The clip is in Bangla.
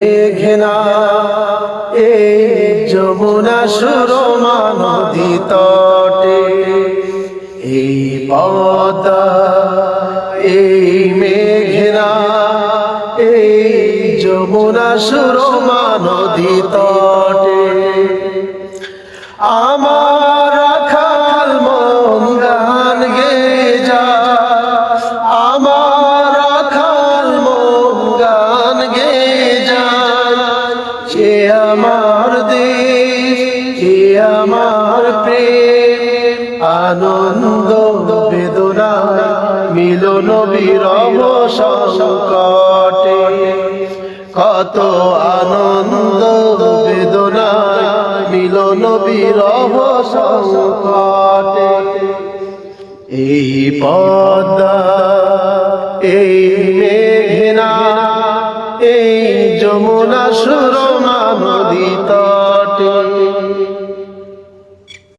মেঘনা এই যমুনা সুরমা নদী তটে, এই পদ্মা এই মেঘনা এই যমুনা সুরমা নদী তটে। আমার রাখাল মন গান গেয়ে যায়, আমার রাখাল মন গান গেয়ে যায়। সে আমার দেশ, সে আমার প্রেম, আনন্দ বেদনা মিলন বিরহ সংকটে। কত আনন্দ বেদনা মিলন বিরহ সংকটে। এই পদ্মা এই মেঘনা এই যমুনা সুরমা নদী তটে।